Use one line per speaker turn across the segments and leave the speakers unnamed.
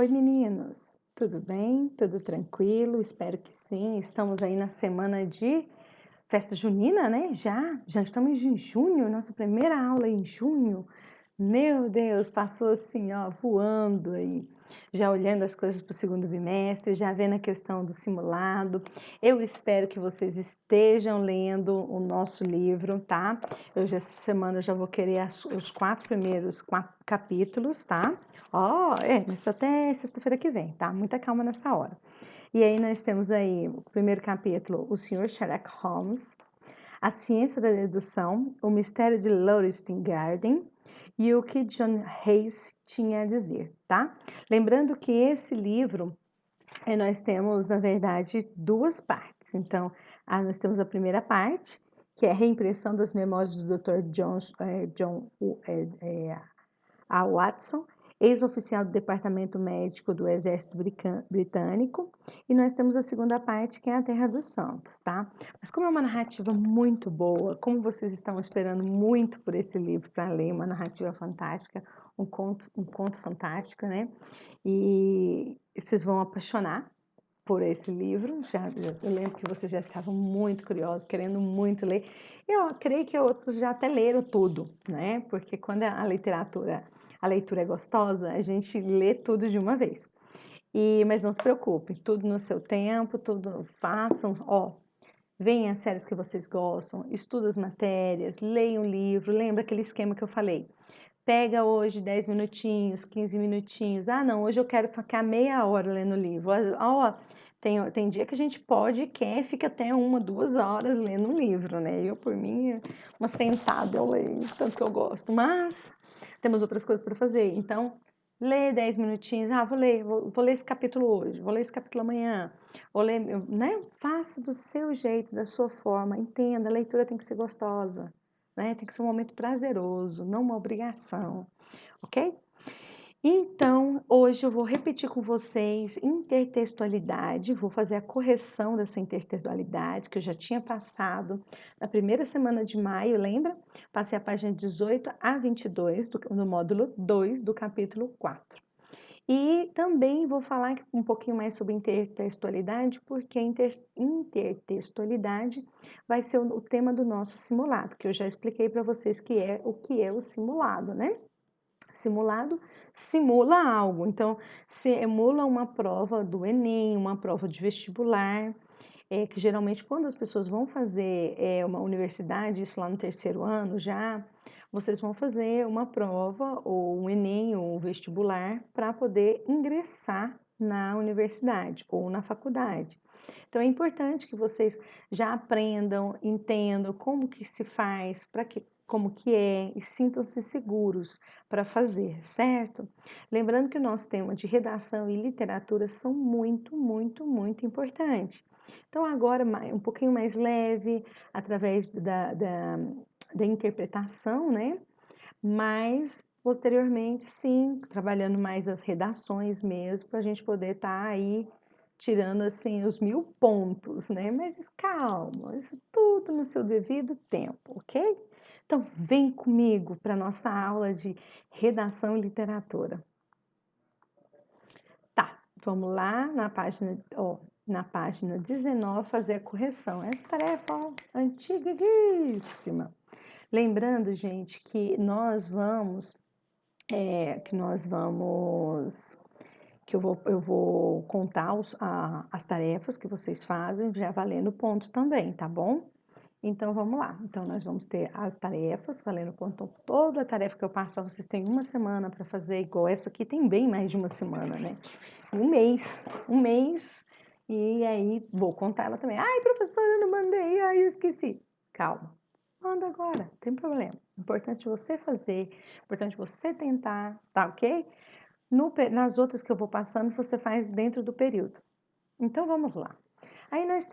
Oi, meninos, tudo bem? Tudo tranquilo? Espero que sim. Estamos aí na semana de festa junina, né? Já estamos em junho, nossa primeira aula em junho. Meu Deus, passou assim, ó, voando aí. Já olhando as coisas para o segundo bimestre, já vendo a questão do simulado. Eu espero que vocês estejam lendo o nosso livro, tá? Essa semana eu já vou querer os quatro primeiros capítulos, tá? Ó, isso até sexta-feira que vem, tá? Muita calma nessa hora. E aí nós temos aí o primeiro capítulo, o Sr. Sherlock Holmes, a ciência da dedução, o mistério de Lauriston Garden e o que John Hayes tinha a dizer, tá? Lembrando que esse livro, nós temos, na verdade, duas partes. Então, nós temos a primeira parte, que é a reimpressão das memórias do Dr. John A. Watson, ex-oficial do Departamento Médico do Exército Britânico, e nós temos a segunda parte, que é a Terra dos Santos, tá? Mas como é uma narrativa muito boa, como vocês estão esperando muito por esse livro para ler, uma narrativa fantástica, um conto fantástico, né? E vocês vão apaixonar por esse livro. Eu lembro que vocês já estavam muito curiosos, querendo muito ler. Eu creio que outros já até leram tudo, né? Porque quando a leitura é gostosa, a gente lê tudo de uma vez. Mas não se preocupe, tudo no seu tempo, tudo façam, ó. Venham as séries que vocês gostam, estuda as matérias, leia um livro, lembra aquele esquema que eu falei. Pega hoje 10 minutinhos, 15 minutinhos. Ah, não, hoje eu quero ficar meia hora lendo o livro. Ó, tem dia que a gente pode e quer, fica até 1, 2 horas lendo um livro, né? Eu, por mim, uma sentada eu leio, tanto que eu gosto. Mas temos outras coisas para fazer. Então, lê 10 minutinhos. Ah, vou ler esse capítulo hoje, vou ler esse capítulo amanhã. Vou ler, né? Faça do seu jeito, da sua forma. Entenda, a leitura tem que ser gostosa, né? Tem que ser um momento prazeroso, não uma obrigação, ok? Então, hoje eu vou repetir com vocês intertextualidade, vou fazer a correção dessa intertextualidade que eu já tinha passado na primeira semana de maio, lembra? Passei a página 18 a 22 no módulo 2 do capítulo 4. E também vou falar um pouquinho mais sobre intertextualidade, porque a intertextualidade vai ser o tema do nosso simulado, que eu já expliquei para vocês o que é o simulado, né? Simulado simula algo, então simula uma prova do Enem, uma prova de vestibular, que geralmente quando as pessoas vão fazer uma universidade, isso lá no terceiro ano já, vocês vão fazer uma prova ou um Enem ou um vestibular para poder ingressar na universidade ou na faculdade. Então é importante que vocês já aprendam, entendam como que se faz, como que é e sintam-se seguros para fazer, certo? Lembrando que o nosso tema de redação e literatura são muito, muito, muito importantes. Então agora um pouquinho mais leve, através da interpretação, né? Mas posteriormente, sim, trabalhando mais as redações mesmo, para a gente poder estar aí tirando assim os 1000 pontos, né? Mas calma, isso tudo no seu devido tempo, ok? Então vem comigo para nossa aula de redação e literatura. Tá, vamos lá na página 19 fazer a correção. Essa tarefa antiguíssima. Lembrando, gente, que eu vou contar as tarefas que vocês fazem, já valendo ponto também, tá bom? Então, vamos lá. Então, nós vamos ter as tarefas, valendo ponto. Toda a tarefa que eu passo, vocês têm uma semana para fazer, igual essa aqui tem bem mais de uma semana, né? Um mês, e aí vou contar ela também. Ai, professora, eu não mandei, ai, eu esqueci. Calma, manda agora, não tem problema. Importante você fazer, importante você tentar, tá ok? Nas outras que eu vou passando, você faz dentro do período. Então, vamos lá. Aí nós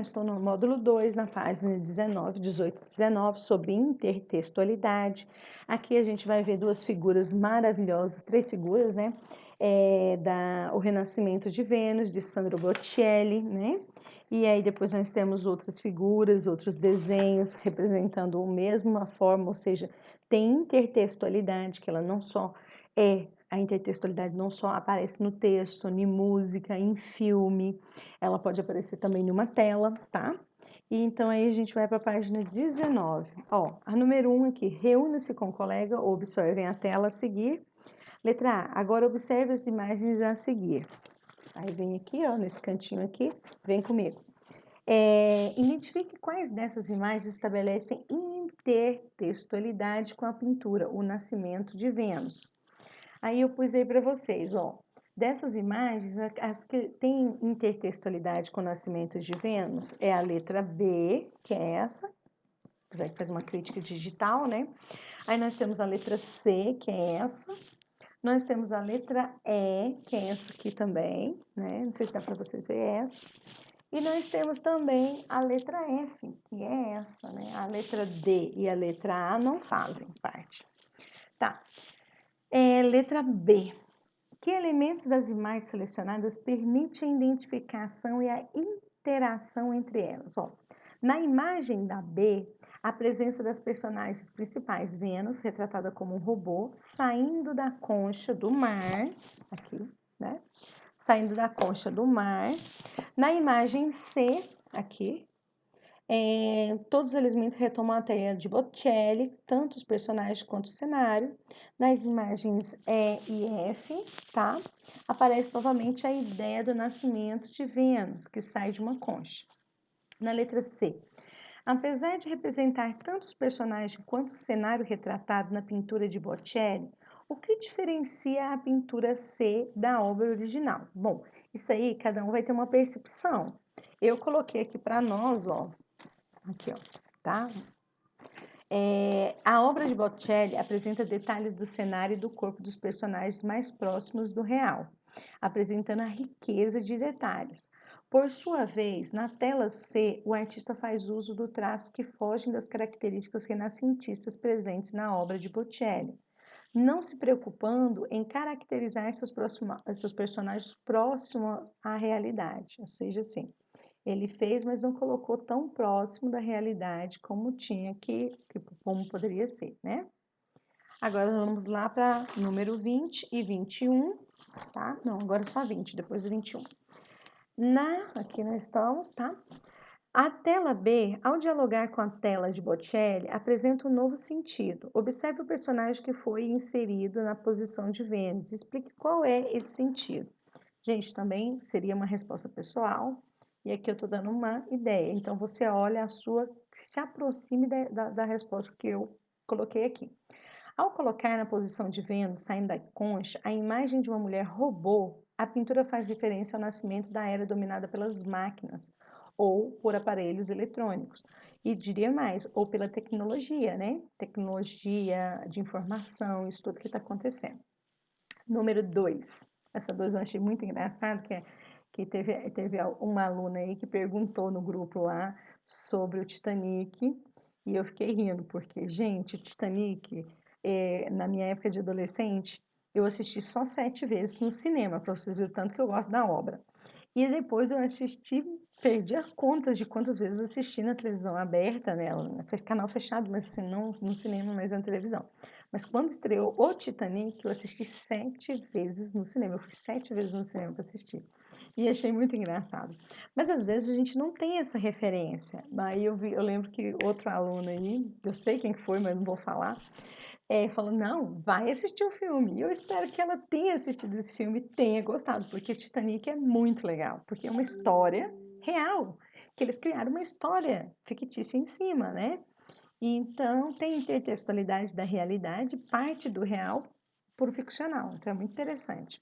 estou no módulo 2, na página 19, 18 e 19, sobre intertextualidade. Aqui a gente vai ver duas figuras maravilhosas, três figuras, né? O Renascimento de Vênus, de Sandro Botticelli, né? E aí depois nós temos outras figuras, outros desenhos representando a mesma forma, ou seja, tem intertextualidade, que ela não só é A intertextualidade não só aparece no texto, em música, em filme, ela pode aparecer também numa tela, tá? E então aí a gente vai para a página 19. Ó, a número 1 aqui, reúna-se com o colega, observem a tela a seguir. Letra A, agora observe as imagens a seguir. Aí vem aqui, ó, nesse cantinho aqui, vem comigo. Identifique quais dessas imagens estabelecem intertextualidade com a pintura, o nascimento de Vênus. Aí eu pus aí para vocês, ó, dessas imagens, as que têm intertextualidade com o nascimento de Vênus é a letra B, que é essa, apesar que faz uma crítica digital, né? Aí nós temos a letra C, que é essa. Nós temos a letra E, que é essa aqui também, né? Não sei se dá para vocês verem essa. E nós temos também a letra F, que é essa, né? A letra D e a letra A não fazem parte. Tá. Letra B. Que elementos das imagens selecionadas permitem a identificação e a interação entre elas? Ó, na imagem da B, a presença das personagens principais, Vênus, retratada como um robô, saindo da concha do mar, aqui, né? Saindo da concha do mar. Na imagem C, aqui, todos os elementos retomam a teia de Botticelli, tanto os personagens quanto o cenário. Nas imagens E e F, tá? Aparece novamente a ideia do nascimento de Vênus, que sai de uma concha. Na letra C, apesar de representar tanto os personagens quanto o cenário retratado na pintura de Botticelli, o que diferencia a pintura C da obra original? Bom, isso aí cada um vai ter uma percepção. Eu coloquei aqui para nós, ó, aqui, ó, tá? A obra de Botticelli apresenta detalhes do cenário e do corpo dos personagens mais próximos do real, apresentando a riqueza de detalhes. Por sua vez, na tela C, o artista faz uso do traço que fogem das características renascentistas presentes na obra de Botticelli, não se preocupando em caracterizar seus personagens próximos à realidade, ou seja, assim, ele fez, mas não colocou tão próximo da realidade como tinha como poderia ser, né? Agora vamos lá para número 20 e 21, tá? Não, agora só 20, depois do 21. Aqui nós estamos, tá? A tela B, ao dialogar com a tela de Botticelli, apresenta um novo sentido. Observe o personagem que foi inserido na posição de Vênus. Explique qual é esse sentido. Gente, também seria uma resposta pessoal, e aqui eu estou dando uma ideia. Então, você olha a sua, se aproxime da resposta que eu coloquei aqui. Ao colocar na posição de Vênus, saindo da concha, a imagem de uma mulher robô, a pintura faz referência ao nascimento da era dominada pelas máquinas ou por aparelhos eletrônicos. E diria mais, ou pela tecnologia, né? Tecnologia de informação, isso tudo que está acontecendo. Número 2. Essa 2 eu achei muito engraçado, que teve uma aluna aí que perguntou no grupo lá sobre o Titanic, e eu fiquei rindo, porque, gente, o Titanic, na minha época de adolescente, eu assisti só 7 vezes no cinema, para vocês verem o tanto que eu gosto da obra. E depois eu assisti, perdi a conta de quantas vezes assisti na televisão aberta, né? Canal fechado, mas assim, não no cinema, mas na televisão. Mas quando estreou o Titanic, eu assisti 7 vezes no cinema. Eu fui 7 vezes no cinema para assistir. E achei muito engraçado. Mas às vezes a gente não tem essa referência. Aí eu lembro que outro aluno aí, eu sei quem foi, mas não vou falar, falou, não, vai assistir o filme. E eu espero que ela tenha assistido esse filme e tenha gostado, porque Titanic é muito legal, porque é uma história real, que eles criaram uma história fictícia em cima, né? Então, tem intertextualidade da realidade, parte do real por ficcional. Então, é muito interessante.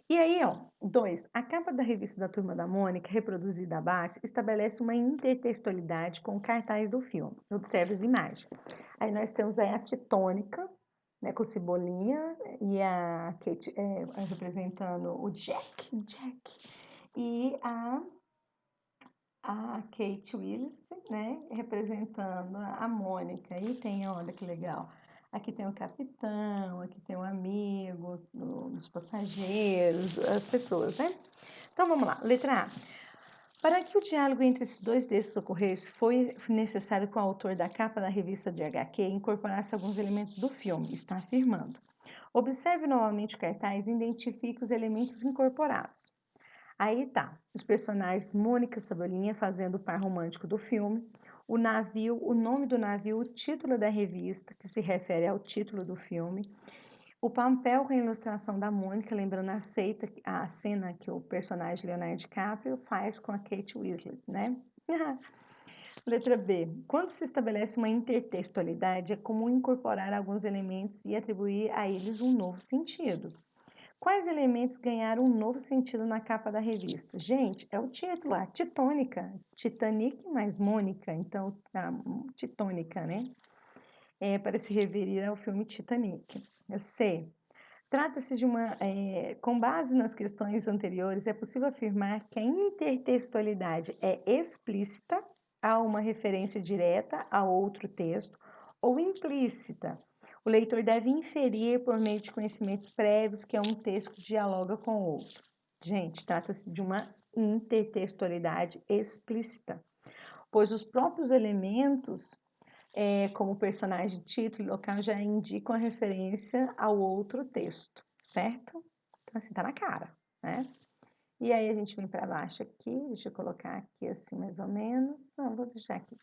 E aí, ó, 2. A capa da revista da Turma da Mônica, reproduzida abaixo, estabelece uma intertextualidade com o cartaz do filme. Observe as imagens. Aí nós temos aí a Titônica, né, com Cebolinha, e a Kate representando o Jack, e a Kate Winslet, né, representando a Mônica. E tem, olha que legal, aqui tem o capitão, aqui tem o amigo, os passageiros, as pessoas, né? Então vamos lá, letra A. Para que o diálogo entre esses dois textos ocorresse, foi necessário que o autor da capa da revista de HQ incorporasse alguns elementos do filme, está afirmando. Observe novamente o cartaz e identifique os elementos incorporados. Aí tá, os personagens Mônica Cebolinha fazendo o par romântico do filme, o navio, o nome do navio, o título da revista, que se refere ao título do filme, o papel com a ilustração da Mônica, lembrando a cena que o personagem Leonardo DiCaprio faz com a Kate Winslet, né? Letra B. Quando se estabelece uma intertextualidade, é comum incorporar alguns elementos e atribuir a eles um novo sentido. Quais elementos ganharam um novo sentido na capa da revista? Gente, é o título, a Titônica. Titanic mais Mônica, então a Titônica, né? Para se referir ao filme Titanic. C. Trata-se de uma. Com base nas questões anteriores, é possível afirmar que a intertextualidade é explícita, há uma referência direta a outro texto, ou implícita. O leitor deve inferir por meio de conhecimentos prévios que um texto dialoga com o outro. Gente, trata-se de uma intertextualidade explícita, pois os próprios elementos, como personagem, título e local, já indicam a referência ao outro texto, certo? Então, assim, tá na cara, né? E aí a gente vem para baixo aqui, deixa eu colocar aqui assim mais ou menos. Não, vou deixar aqui.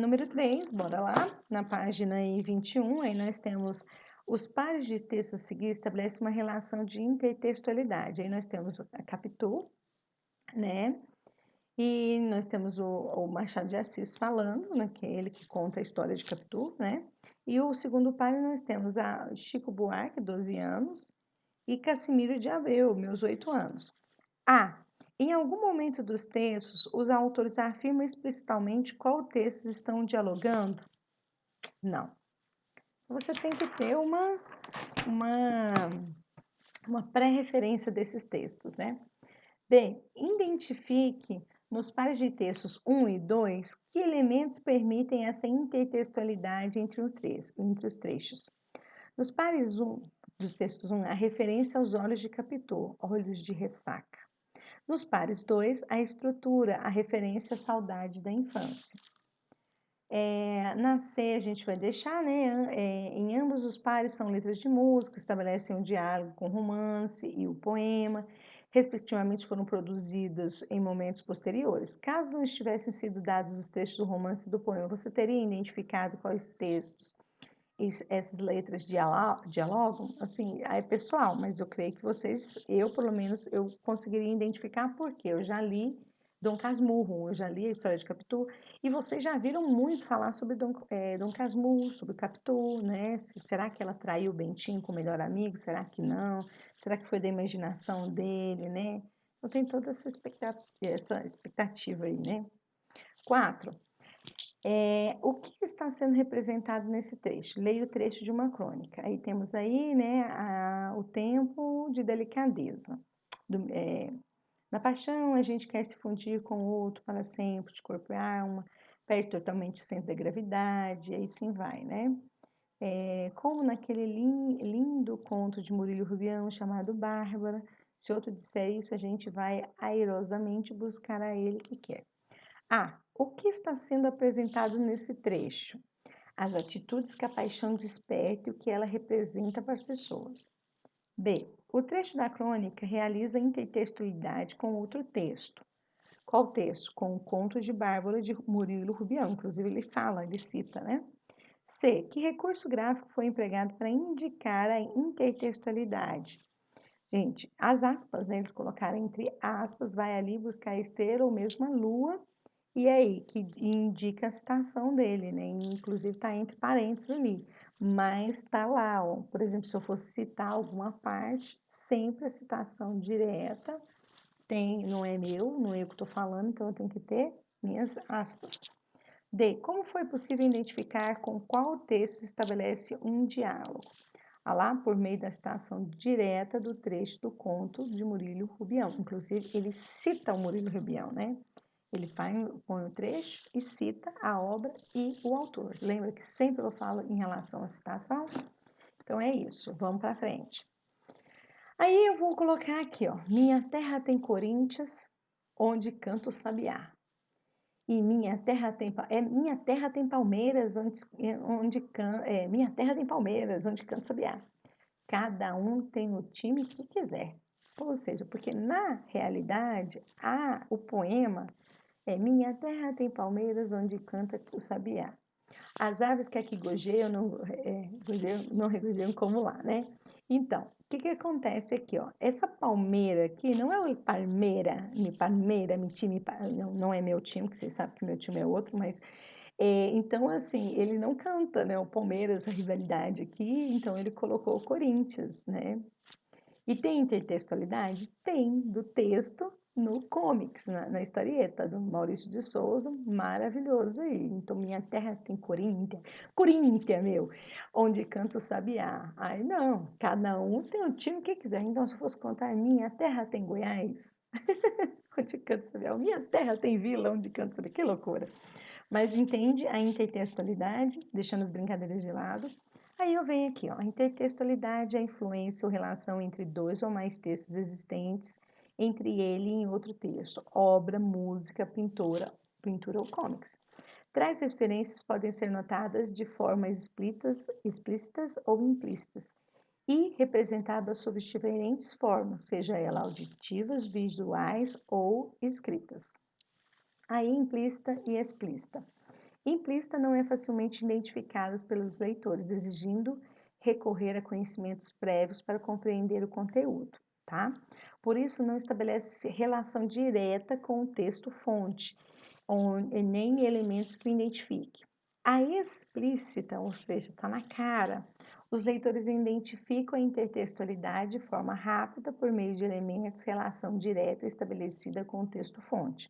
Número 3, bora lá, na página 21, aí nós temos os pares de texto a seguir estabelecem uma relação de intertextualidade. Aí nós temos a Capitu, né? E nós temos o Machado de Assis falando, né, que é ele que conta a história de Capitu, né? E o segundo par nós temos a Chico Buarque, 12 anos, e Cassimiro de Abreu, meus 8 anos. Em algum momento dos textos, os autores afirmam explicitamente qual textos estão dialogando? Não. Você tem que ter uma, uma pré-referência desses textos, né? B. Identifique nos pares de textos 1 e 2 que elementos permitem essa intertextualidade entre os trechos. Nos pares 1, dos textos 1, a referência aos olhos de Capitu, olhos de ressaca. Nos pares 2, a estrutura, a referência à saudade da infância. Na C, a gente vai deixar, né? Em ambos os pares são letras de música, estabelecem um diálogo com o romance e o poema, respectivamente foram produzidas em momentos posteriores. Caso não tivessem sido dados os textos do romance e do poema, você teria identificado quais textos essas letras dialogam? Assim, é pessoal, mas eu creio que pelo menos, eu conseguiria identificar porque eu já li Dom Casmurro, eu já li a história de Capitu, e vocês já viram muito falar sobre Dom Casmurro, sobre Capitu, né? Será que ela traiu o Bentinho com o melhor amigo? Será que não? Será que foi da imaginação dele, né? Eu tenho toda essa expectativa aí, né? 4. O que está sendo representado nesse trecho? Leia o trecho de uma crônica. Aí temos aí, né, o tempo de delicadeza. Na paixão, a gente quer se fundir com o outro para sempre, de corpo e alma, perde totalmente o centro da gravidade, aí sim vai, né? Como naquele lindo conto de Murilo Rubião chamado Bárbara, se outro disser isso, a gente vai airosamente buscar a ele que quer. O que está sendo apresentado nesse trecho? As atitudes que a paixão desperta e o que ela representa para as pessoas. B. O trecho da crônica realiza intertextualidade com outro texto. Qual texto? Com o conto de Bárbara de Murilo Rubião. Inclusive, ele cita, né? C. Que recurso gráfico foi empregado para indicar a intertextualidade? Gente, as aspas, né? Eles colocaram entre aspas, vai ali buscar a estrela ou mesmo a lua, e aí, que indica a citação dele, né? Inclusive está entre parênteses ali, mas está lá, ó. Por exemplo, se eu fosse citar alguma parte, sempre a citação direta não é meu, não é eu que estou falando, então eu tenho que ter minhas aspas. D. Como foi possível identificar com qual texto se estabelece um diálogo? Lá, por meio da citação direta do trecho do conto de Murilo Rubião. Inclusive, ele cita o Murilo Rubião, né? Ele põe o trecho e cita a obra e o autor. Lembra que sempre eu falo em relação à citação? Então é isso, vamos para frente. Aí eu vou colocar aqui, ó. Minha terra tem Corinthians, onde canta o sabiá. E minha terra tem Palmeiras, minha terra tem Palmeiras, onde canta o sabiá. Cada um tem o time que quiser. Ou seja, porque na realidade, o poema é Minha terra tem palmeiras onde canta o sabiá. As aves que aqui não regozijam como lá, né? Então, o que que acontece aqui, ó? Essa palmeira aqui não é o palmeira, meu time, não é meu time, que vocês sabem que meu time é outro, mas então, assim, ele não canta, né? O Palmeiras, a rivalidade aqui, então ele colocou o Corinthians, né? E tem intertextualidade? Tem, do texto no comics, na historieta do Maurício de Souza, maravilhoso aí. Então, minha terra tem Corinthians, Corinthians, meu, onde canta o sabiá. Aí, não, cada um tem o time que quiser. Então, se fosse contar, minha terra tem Goiás, onde canta o sabiá. Minha terra tem Vila, onde canta o sabiá. Que loucura. Mas entende a intertextualidade, deixando as brincadeiras de lado. Aí eu venho aqui, ó, a intertextualidade é a influência ou relação entre dois ou mais textos existentes, entre ele e em outro texto, obra, música, pintura ou comics. Tais referências podem ser notadas de formas explícitas ou implícitas e representadas sob diferentes formas, seja elas auditivas, visuais ou escritas. Aí implícita e explícita. Implícita não é facilmente identificada pelos leitores, exigindo recorrer a conhecimentos prévios para compreender o conteúdo, tá? Por isso, não estabelece relação direta com o texto-fonte, nem elementos que o identifiquem. A explícita, ou seja, está na cara, os leitores identificam a intertextualidade de forma rápida por meio de elementos, relação direta estabelecida com o texto-fonte.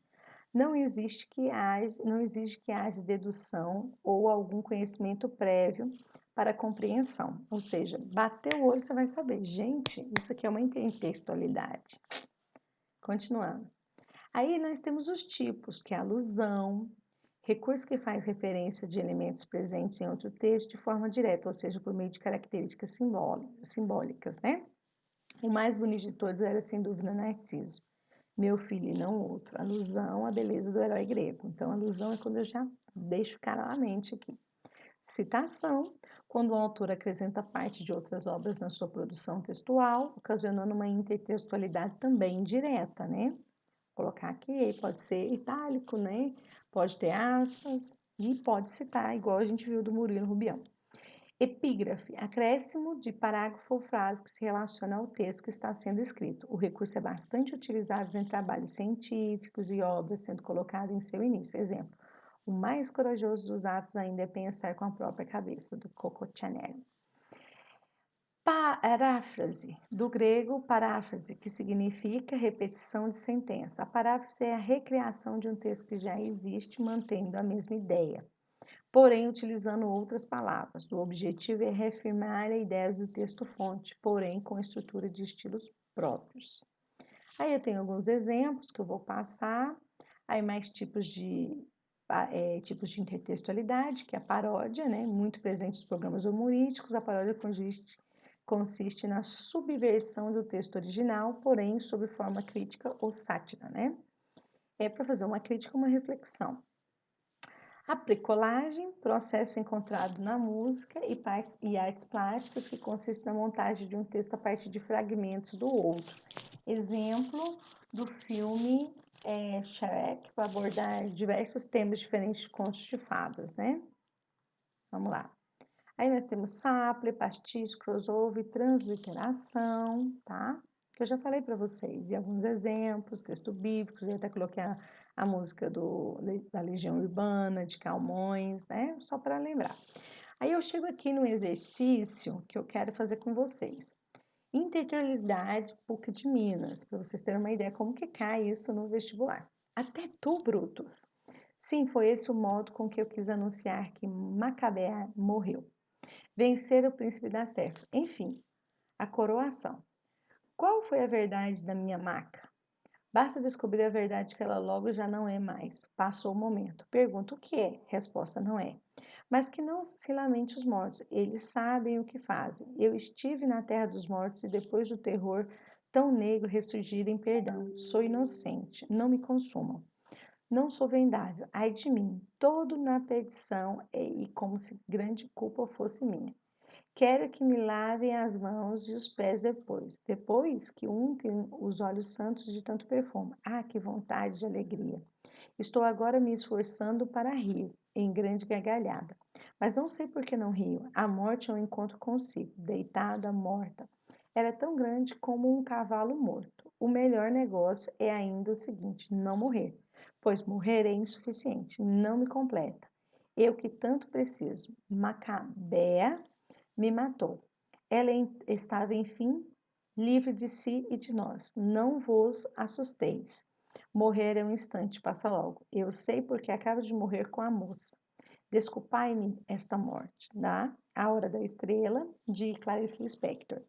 Não exige que haja dedução ou algum conhecimento prévio para a compreensão. Ou seja, bater o olho você vai saber. Gente, isso aqui é uma intertextualidade. Continuando. Aí nós temos os tipos, que é alusão, recurso que faz referência de elementos presentes em outro texto de forma direta, ou seja, por meio de características simbólicas, né? O mais bonito de todos era, sem dúvida, Narciso. Meu filho e não outro. Alusão à beleza do herói grego. Então, alusão é quando eu já deixo claramente aqui. Citação, quando o autor acrescenta parte de outras obras na sua produção textual, ocasionando uma intertextualidade também indireta, né? Vou colocar aqui, pode ser itálico, né? Pode ter aspas e pode citar, igual a gente viu do Murilo Rubião. Epígrafe, acréscimo de parágrafo ou frase que se relaciona ao texto que está sendo escrito. O recurso é bastante utilizado em trabalhos científicos e obras, sendo colocado em seu início. Exemplo, o mais corajoso dos atos ainda é pensar com a própria cabeça, do Coco Chanel. Paráfrase, do grego paráfrase, que significa repetição de sentença. A paráfrase é a recriação de um texto que já existe, mantendo a mesma ideia, porém utilizando outras palavras. O objetivo é reafirmar a ideia do texto-fonte, porém com estrutura de estilos próprios. Aí eu tenho alguns exemplos que eu vou passar, aí mais tipos de intertextualidade, que é a paródia, né? Muito presente nos programas humorísticos. A paródia consiste na subversão do texto original, porém sob forma crítica ou sátira, né? É para fazer uma crítica, uma reflexão. A bricolagem, processo encontrado na música e artes plásticas, que consiste na montagem de um texto a partir de fragmentos do outro. Exemplo do filme Shrek, para abordar diversos temas diferentes de contos de fadas, né? Vamos lá. Aí nós temos sample, pastiche, crossover, transliteração, tá? Que eu já falei para vocês, e alguns exemplos, texto bíblicos, eu até coloquei a música da Legião Urbana, de Camões, né? Só para lembrar. Aí eu chego aqui no exercício que eu quero fazer com vocês. Intertextualidade PUC de Minas, para vocês terem uma ideia como que cai isso no vestibular. Até tu, Brutus. Sim, foi esse o modo com que eu quis anunciar que Macabea morreu. Vencer o príncipe das terras. Enfim, a coroação. Qual foi a verdade da minha maca? Basta descobrir a verdade que ela logo já não é mais. Passou o momento. Pergunta o que é? Resposta não é. Mas que não se lamente os mortos. Eles sabem o que fazem. Eu estive na terra dos mortos e depois do terror tão negro ressurgir em perdão. Sou inocente. Não me consumam. Não sou vendável. Ai de mim. Todo na perdição e como se grande culpa fosse minha. Quero que me lavem as mãos e os pés depois que untem os olhos santos de tanto perfume. Ah, que vontade de alegria! Estou agora me esforçando para rir, em grande gargalhada. Mas não sei por que não rio. A morte é um encontro consigo, deitada, morta. Era tão grande como um cavalo morto. O melhor negócio é ainda o seguinte: não morrer, pois morrer é insuficiente, não me completa. Eu que tanto preciso. Macabea me matou. Ela estava, enfim, livre de si e de nós. Não vos assusteis. Morrer é um instante, passa logo. Eu sei porque acabo de morrer com a moça. Desculpai-me esta morte, tá? A Hora da Estrela, de Clarice Lispector.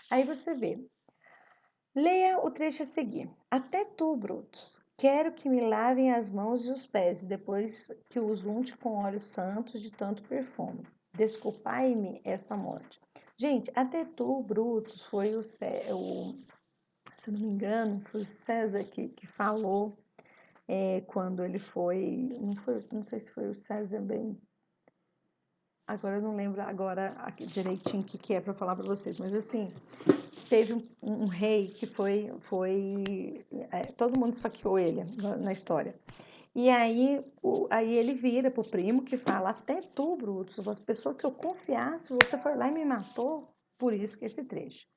Aí você vê. Leia o trecho a seguir. Até tu, Brutus, quero que me lavem as mãos e os pés, depois que os unte com óleos santos de tanto perfume. Desculpai-me esta morte. Gente, até tu, Brutus, foi se não me engano, foi o César que falou quando ele foi, não sei se foi o César bem, agora eu não lembro agora direitinho o que é para falar para vocês, mas assim, teve um rei que todo mundo esfaqueou ele na história. E aí ele vira pro primo que fala, até tu, Brutus, as pessoas que eu confiasse, você foi lá e me matou, por isso que esse trecho.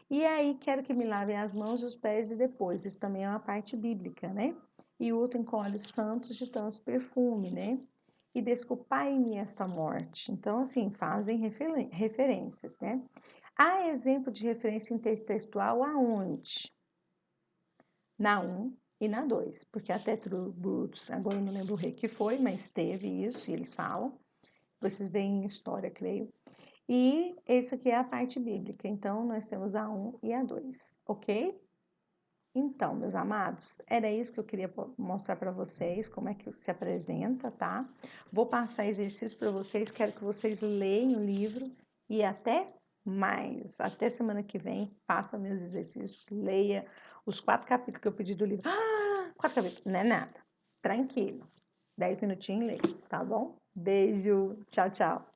E aí, quero que me lavem as mãos e os pés e depois. Isso também é uma parte bíblica, né? E o encolhe os santos de tanto perfume, né? E desculpai-me esta morte. Então, assim, fazem referências, né? Há exemplo de referência intertextual aonde? Na 1 e na 2, porque até Brutus, agora eu não lembro o rei que foi, mas teve isso, e eles falam. Vocês veem em história, creio. E esse aqui é a parte bíblica, então nós temos a 1 e a 2, ok? Então, meus amados, era isso que eu queria mostrar para vocês, como é que se apresenta, tá? Vou passar exercício para vocês, quero que vocês leiam o livro e até mais. Até semana que vem, faça meus exercícios, leia os 4 capítulos que eu pedi do livro. Ah, 4 capítulos, não é nada. Tranquilo. 10 minutinhos e leia, tá bom? Beijo, tchau, tchau.